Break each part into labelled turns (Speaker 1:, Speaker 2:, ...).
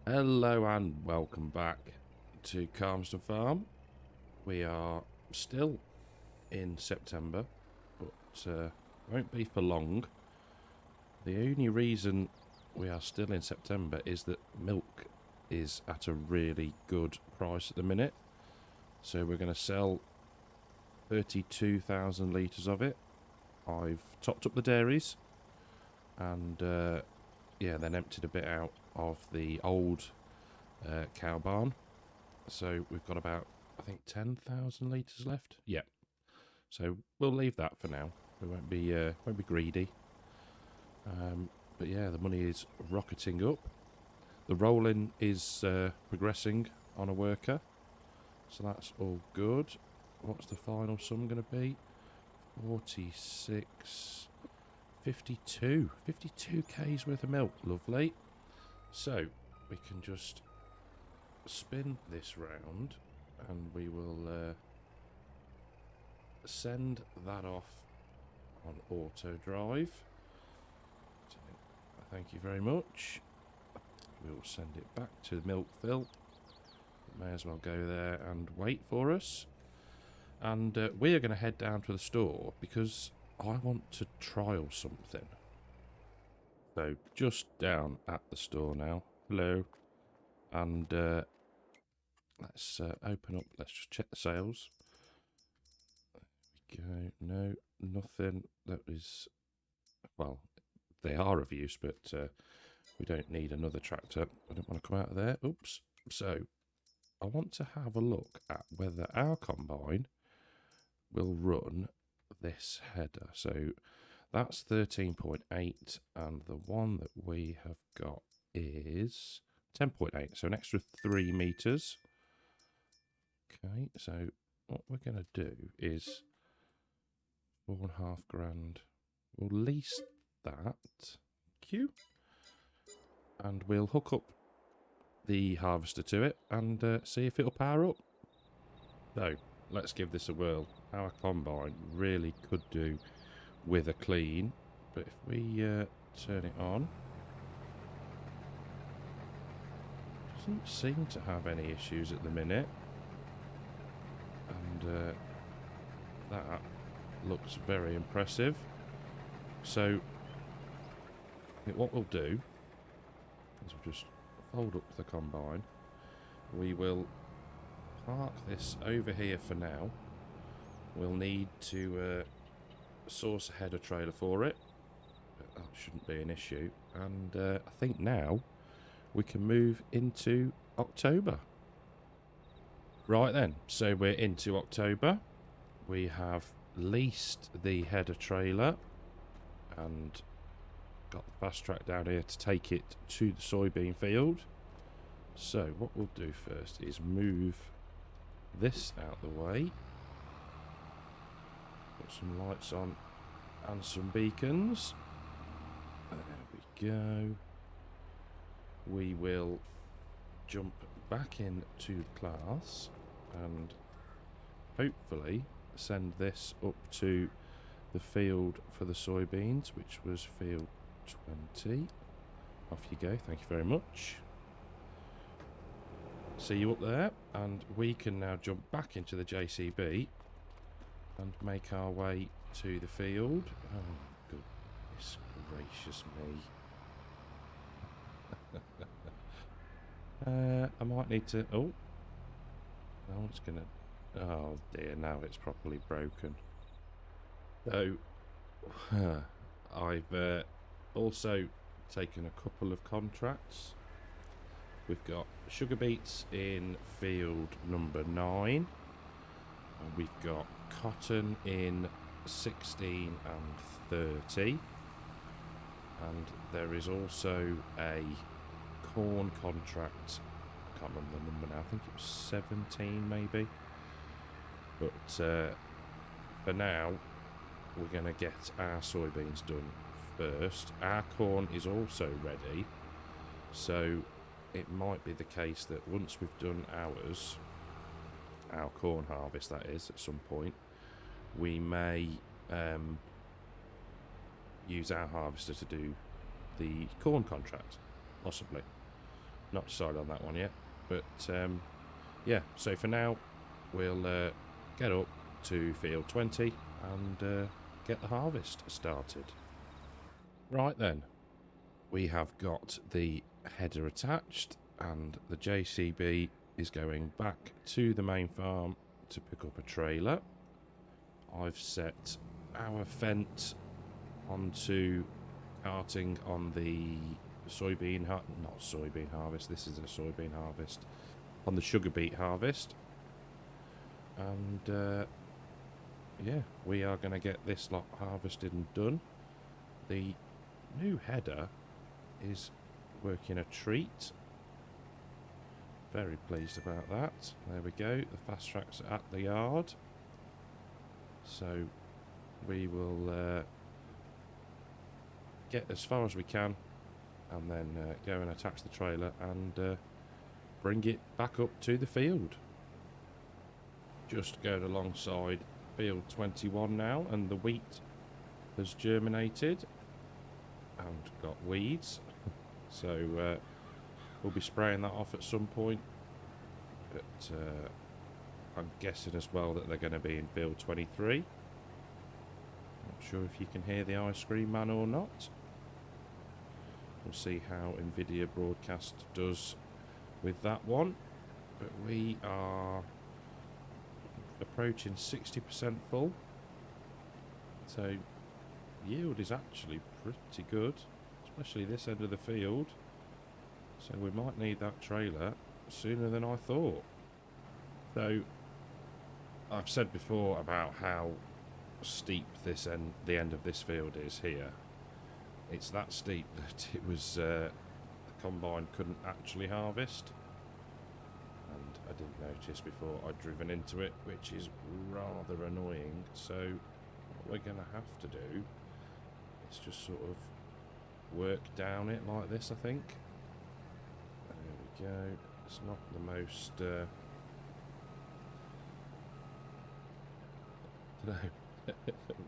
Speaker 1: Hello and welcome back to Calmsden Farm. We are still in September, but won't be for long. The only reason we are still in September is that milk is at a really good price at the minute. So we're going to sell 32,000 litres of it. I've topped up the dairies and then emptied a bit out of the old cow barn. So we've got about, I think, 10,000 litres left. Yeah. So we'll leave that for now. We won't be greedy. But yeah, the money is rocketing up. The rolling is progressing on a worker. So that's all good. What's the final sum going to be? 46... 52. 52 k's worth of milk. Lovely. So we can just spin this round and we will send that off on auto drive. So, thank you very much. We'll send it back to milk fill. May as well go there and wait for us. And we are going to head down to the store because I want to trial something. So just down at the store now. Hello. And let's open up. Let's just check the sales. There we go. No, nothing that is... Well, they are of use, but we don't need another tractor. I don't want to come out of there. Oops. So I want to have a look at whether our combine will run this header. So that's 13.8 and the one that we have got is 10.8, so an extra 3 meters. Okay, so what we're going to do is $4.5 grand. We'll lease that. Q. And we'll hook up the harvester to it and see if it'll power up. So let's give this a whirl. Our combine really could do with a clean, but if we turn it on, doesn't seem to have any issues at the minute, and that looks very impressive. So I think what we'll do is we'll just fold up the combine. We will park this over here for now. We'll need to source a header trailer for it, but that shouldn't be an issue. And I think now we can move into October. Right then, so we're into October. We have leased the header trailer and got the fast track down here to take it to the soybean field. So what we'll do first is move this out the way. Put some lights on and some beacons. There we go. We will jump back into the class and hopefully send this up to the field for the soybeans, which was field 20. Off you go, thank you very much. See you up there, and we can now jump back into the JCB and make our way to the field. Oh, goodness gracious me. I might need to... Oh. No, it's going to... Oh, dear, now it's properly broken. So, I've also taken a couple of contracts. We've got sugar beets in field number 9. And we've got cotton in 16 and 30. And there is also a corn contract. I can't remember the number now. I think it was 17 maybe. But for now, we're going to get our soybeans done first. Our corn is also ready. So it might be the case that once we've done ours, our corn harvest that is, at some point, we may use our harvester to do the corn contract, possibly. Not decided on that one yet. But yeah, so for now, we'll get up to field 20 and get the harvest started. Right then, we have got the header attached and the JCB is going back to the main farm to pick up a trailer. I've set our fence onto carting on the not soybean harvest, this is a soybean harvest, on the sugar beet harvest. And yeah, we are going to get this lot harvested and done. The new header is working a treat. Very pleased about that. There we go, the fast tracks are at the yard. So we will get as far as we can and then go and attach the trailer and bring it back up to the field. Just going alongside field 21 now, and the wheat has germinated and got weeds. So we'll be spraying that off at some point. But I'm guessing as well that they're going to be in field 23. Not sure if you can hear the ice cream man or not. We'll see how NVIDIA Broadcast does with that one. But we are approaching 60% full. So yield is actually pretty good, especially this end of the field. So we might need that trailer sooner than I thought. So I've said before about how steep the end of this field is here. It's that steep that it was the combine couldn't actually harvest, and I didn't notice before I'd driven into it, which is rather annoying. So what we're going to have to do is just sort of work down it like this, I think. There we go. It's not the most no,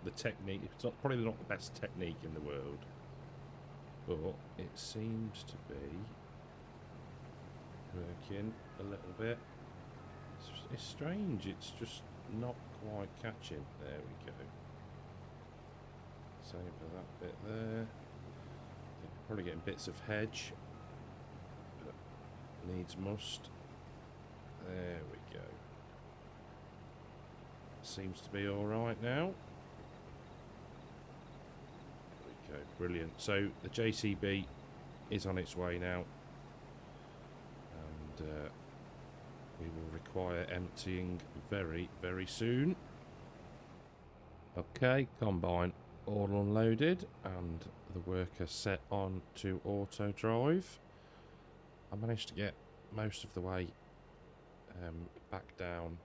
Speaker 1: the technique, it's probably not the best technique in the world, but it seems to be working a little bit. It's strange, it's just not quite catching. There we go. Same for that bit there. Probably getting bits of hedge, but needs must. There we go. Seems to be alright now. There we go, brilliant. So the JCB is on its way now, and we will require emptying very, very soon. Okay, combine all unloaded and the worker set on to auto drive. I managed to get most of the way back down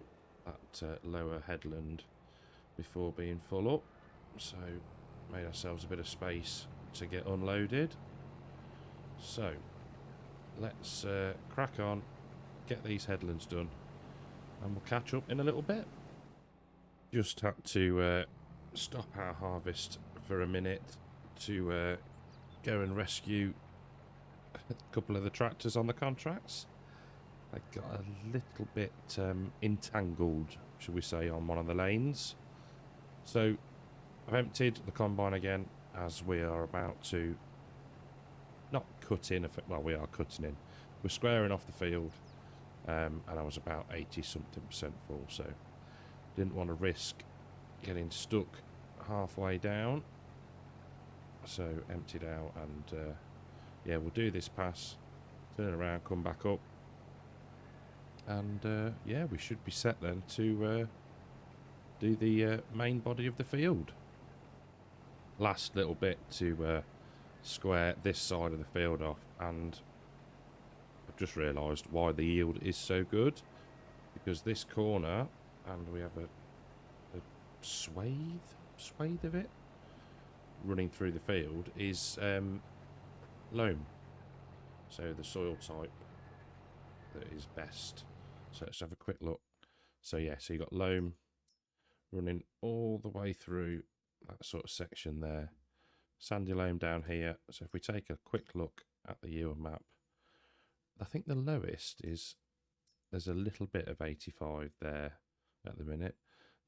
Speaker 1: that lower headland before being full up, so made ourselves a bit of space to get unloaded. So let's crack on, get these headlands done, and we'll catch up in a little bit. Just had to stop our harvest for a minute to go and rescue a couple of the tractors on the contracts. They got a little bit entangled, should we say, on one of the lanes. So I've emptied the combine again as we are about to not cut in, well, we are cutting in. We're squaring off the field, and I was about 80-something% full, so didn't want to risk getting stuck halfway down. So emptied out, and yeah, we'll do this pass, turn around, come back up, and yeah, we should be set then to do the main body of the field. Last little bit to square this side of the field off, and I've just realised why the yield is so good, because this corner, and we have a swathe of it running through the field, is loam, so the soil type that is best. So let's have a quick look. So yeah, so you got loam running all the way through that sort of section there, sandy loam down here. So if we take a quick look at the yield map, I think the lowest is, there's a little bit of 85 there at the minute,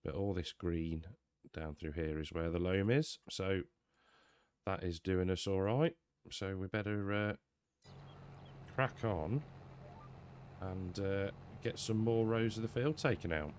Speaker 1: but all this green down through here is where the loam is, so that is doing us all right. So we better crack on and get some more rows of the field taken out.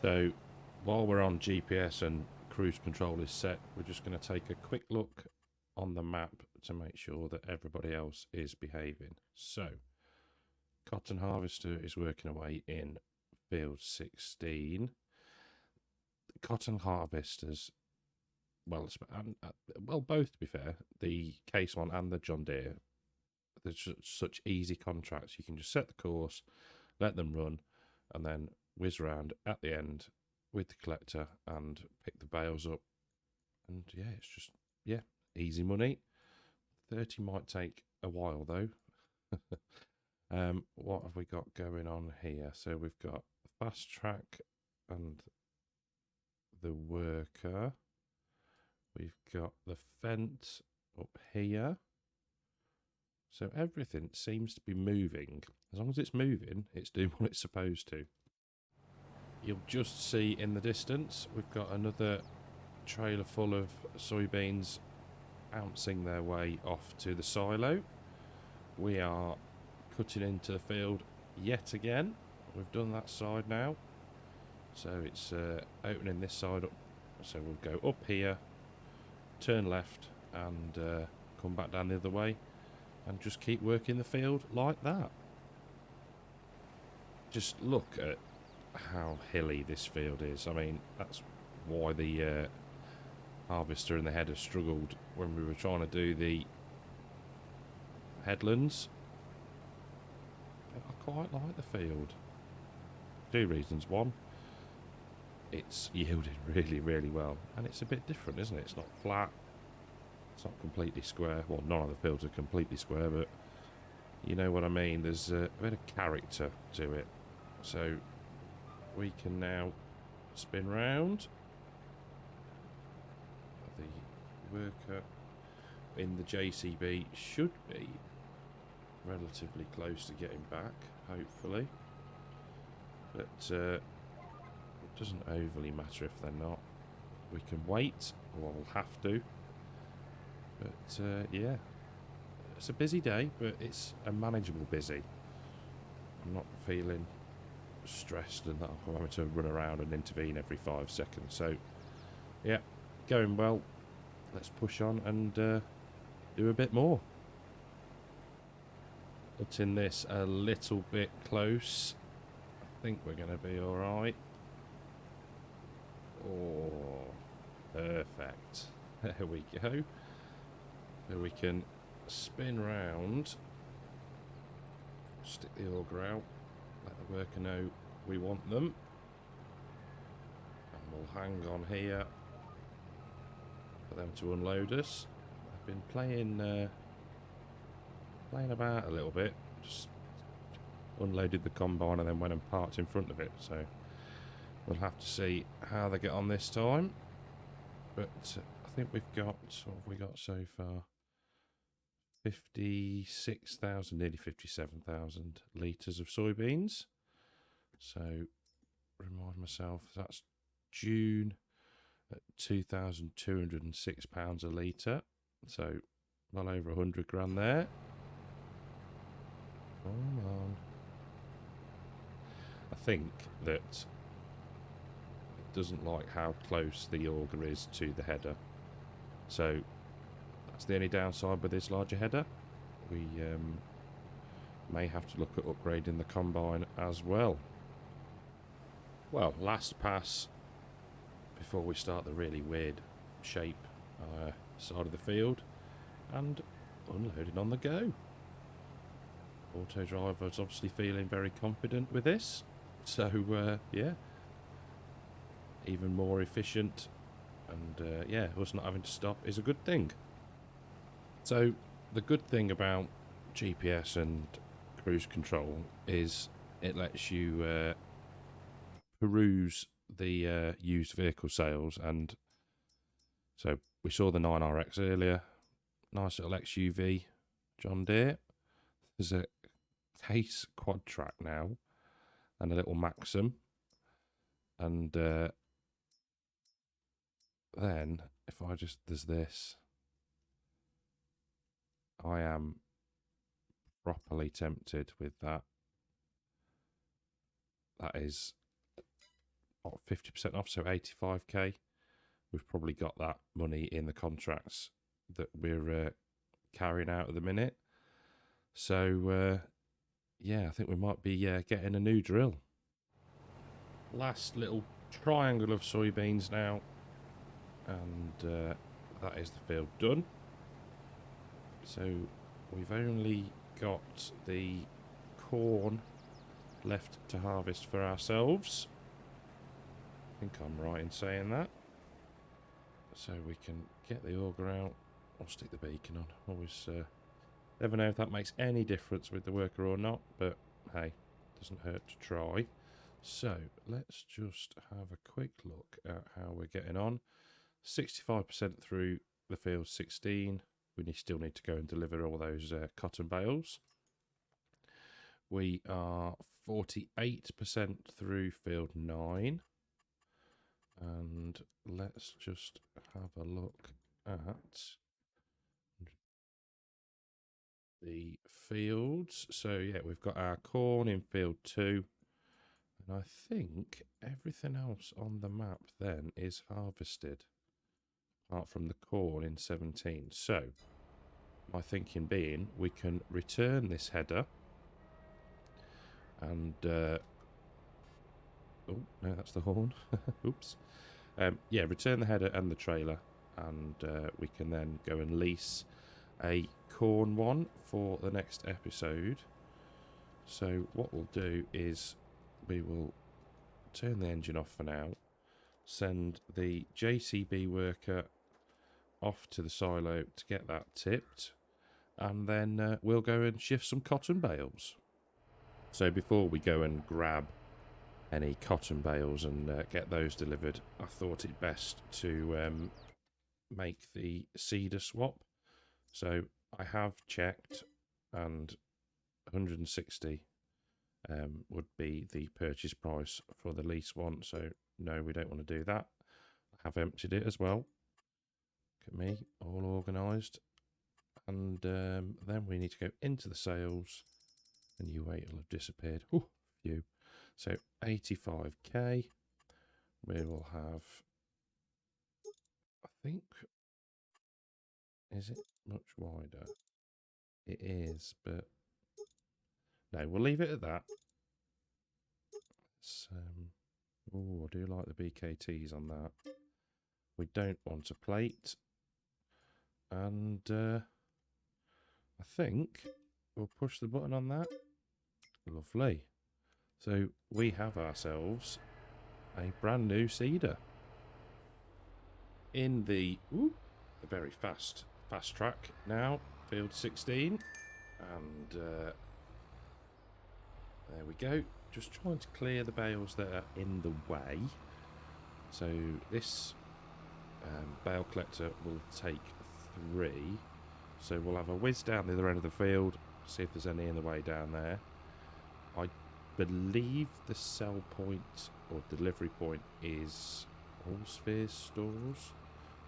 Speaker 1: So while we're on GPS and cruise control is set, we're just going to take a quick look on the map to make sure that everybody else is behaving. So cotton harvester is working away in field 16. Cotton harvesters, well, both to be fair, the Case one and the John Deere, there's such easy contracts. You can just set the course, let them run, and then whiz around at the end with the collector and pick the bales up. And yeah, it's just, yeah, easy money. 30 might take a while though. What have we got going on here? So we've got fast track and the worker. We've got the fence up here. So everything seems to be moving. As long as it's moving, it's doing what it's supposed to. You'll just see in the distance, we've got another trailer full of soybeans bouncing their way off to the silo. We are cutting into the field yet again. We've done that side now. So it's opening this side up. So we'll go up here, turn left and come back down the other way and just keep working the field like that. Just look at how hilly this field is. I mean, that's why the harvester and the header struggled when we were trying to do the headlands. I quite like the field. 2 reasons. One, it's yielded really, really well, and it's a bit different, isn't it? It's not flat, it's not completely square. Well, none of the fields are completely square, but you know what I mean. There's a bit of character to it. So we can now spin round. The worker in the JCB should be relatively close to getting back, hopefully, but it doesn't overly matter if they're not. We can wait, or we'll have to, but yeah, it's a busy day, but it's a manageable busy. I'm not feeling stressed and that I'm having to run around and intervene every 5 seconds. So yeah, going well. Let's push on and do a bit more. Putting this a little bit close. I think we're going to be all right. Oh, perfect. There we go. So we can spin round, stick the auger out, let the worker know we want them, and we'll hang on here for them to unload us. I've been playing about a little bit, just unloaded the combine and then went and parked in front of it, so we'll have to see how they get on this time. But I think we've got, what have we got so far? 56,000, nearly 57,000 litres of soybeans. So, remind myself, that's June at £2,206 a litre. So, well over 100 grand there. Come on. I think that it doesn't like how close the auger is to the header. So, that's the only downside with this larger header. We may have to look at upgrading the combine as well. Well, last pass before we start the really weird shape side of the field, and unloading on the go. Auto driver's obviously feeling very confident with this, so yeah, even more efficient, and yeah, us not having to stop is a good thing. So the good thing about GPS and cruise control is it lets you peruse the used vehicle sales, and so we saw the 9RX earlier, nice little XUV John Deere. There's a Case quad track now and a little Maxim, and then if I just, there's this, I am properly tempted with that. That is 50% off, so 85k. We've probably got that money in the contracts that we're carrying out at the minute. So yeah, I think we might be getting a new drill. Last little triangle of soybeans now, and that is the field done. So we've only got the corn left to harvest for ourselves. I think I'm right in saying that. So we can get the auger out. I'll stick the beacon on. Always never know if that makes any difference with the worker or not, but hey, doesn't hurt to try. So let's just have a quick look at how we're getting on. 65% through the field 16. We still need to go and deliver all those cotton bales. We are 48% through field 9. And let's just have a look at the fields. So yeah, we've got our corn in field 2. And I think everything else on the map then is harvested, apart from the corn in 17. So my thinking being, we can return this header and oh no, that's the horn. Oops. Yeah, return the header and the trailer, and we can then go and lease a corn one for the next episode. So what we'll do is we will turn the engine off for now, send the JCB worker off to the silo to get that tipped, and then we'll go and shift some cotton bales. So before we go and grab any cotton bales and get those delivered, I thought it best to make the seeder swap. So I have checked, and 160 would be the purchase price for the lease one. So no, we don't want to do that. I have emptied it as well. Look at me, all organised. And then we need to go into the sales, and you wait, it'll have disappeared. Oh, phew. So 85k, we will have, I think, is it much wider? It is, but no, we'll leave it at that. Oh, I do like the BKTs on that. We don't want a plate, and I think we'll push the button on that. Lovely. So we have ourselves a brand new seeder in the very fast track now, field 16, and there we go. Just trying to clear the bales that are in the way. So this bale collector will take 3. So we'll have a whiz down the other end of the field, see if there's any in the way down there. I believe the sell point or delivery point is Allsphere's stores,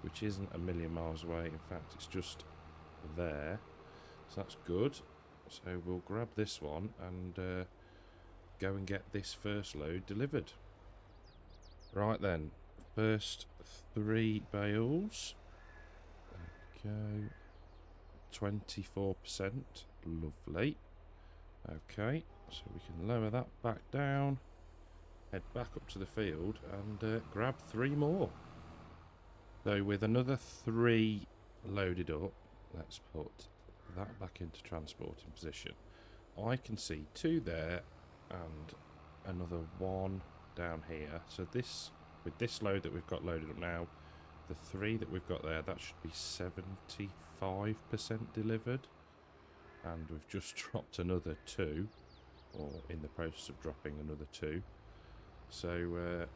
Speaker 1: which isn't a million miles away. In fact, it's just there. So that's good. So we'll grab this one and go and get this first load delivered. Right then, first 3 bales. There we go. 24%. Lovely. Okay, so we can lower that back down, head back up to the field and grab 3 more. So with another 3 loaded up, let's put that back into transporting position. I can see 2 there and another 1 down here. So this, with this load that we've got loaded up now, the 3 that we've got there, that should be 75% delivered. And we've just dropped another 2, or in the process of dropping another 2. So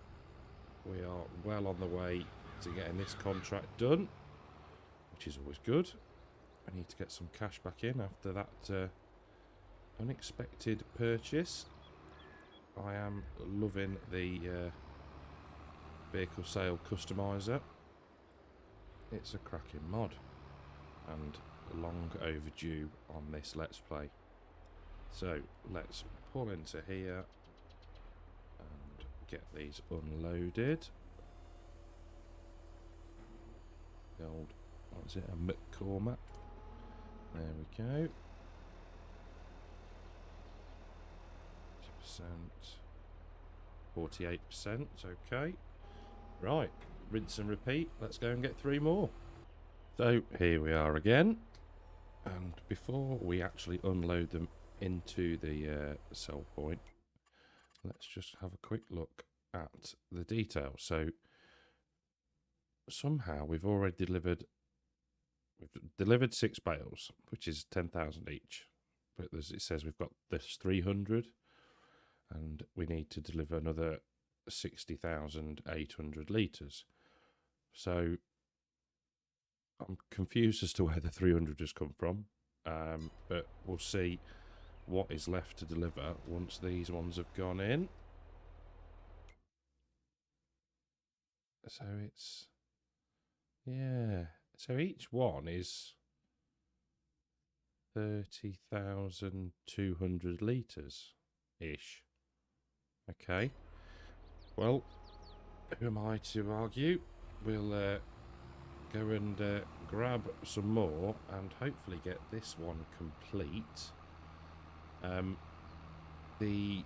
Speaker 1: we are well on the way to getting this contract done, which is always good. I need to get some cash back in after that unexpected purchase. I am loving the vehicle sale customizer. It's a cracking mod and long overdue on this Let's Play. So let's pull into here and get these unloaded. The old, what is it, a McCormack? There we go. 50%, 48%, okay. Right, rinse and repeat. Let's go and get 3 more. So here we are again. And before we actually unload them into the sell point, let's just have a quick look at the details. So somehow we've already delivered 6 bales, which is 10,000 each. But it says we've got this 300, and we need to deliver another 60,800 litres. So I'm confused as to where the 300 has come from, but we'll see what is left to deliver once these ones have gone in. So it's, yeah, so each one is 30,200 litres-ish. Okay, well, who am I to argue? We'll go and grab some more and hopefully get this one complete. The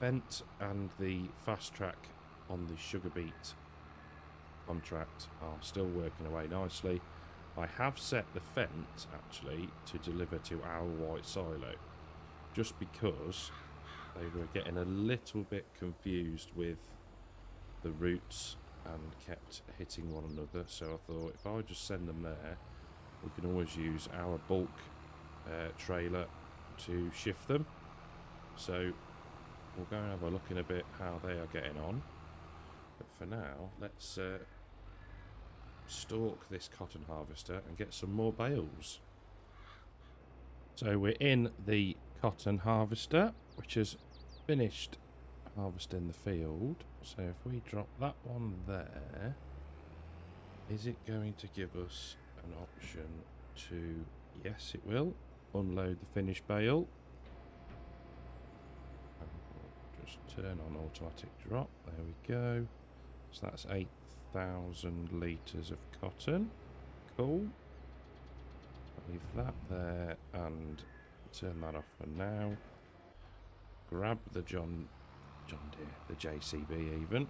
Speaker 1: Fent and the fast track on the Uppbeat contract are still working away nicely. I have set the Fent actually to deliver to our white silo, just because they were getting a little bit confused with the routes and kept hitting one another. So I thought if I just send them there, we can always use our bulk trailer to shift them. So we'll go and have a look in a bit how they are getting on. But for now, let's stalk this cotton harvester and get some more bales. So we're in the cotton harvester, which has finished harvesting the field. So if we drop that one there, is it going to give us an option to, yes it will, unload the finished bale. And we'll just turn on automatic drop, there we go. So that's 8,000 litres of cotton, cool. Leave that there and turn that off for now. Grab the John Deere, the JCB even,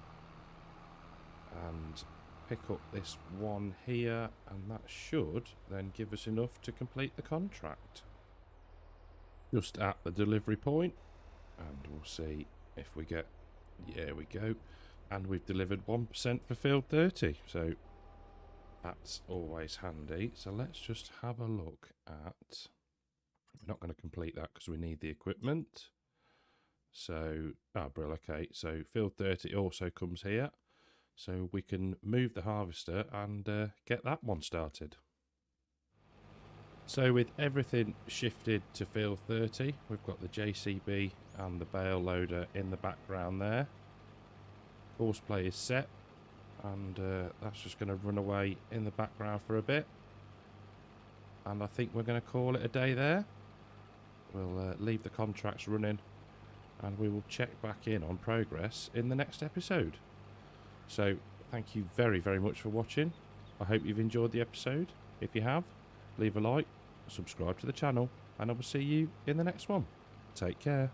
Speaker 1: and pick up this one here, and that should then give us enough to complete the contract. Just at the delivery point, and we'll see if we get, there we go, and we've delivered 1% for field 30, so that's always handy. So let's just have a look at, we're not going to complete that because we need the equipment. So, brill, okay, so field 30 also comes here. So we can move the harvester and get that one started. So with everything shifted to field 30, we've got the JCB and the bale loader in the background there. Horseplay is set, and that's just going to run away in the background for a bit. And I think we're going to call it a day there. We'll leave the contracts running, and we will check back in on progress in the next episode. So thank you very, very much for watching. I hope you've enjoyed the episode. If you have, leave a like, subscribe to the channel, and I will see you in the next one. Take care.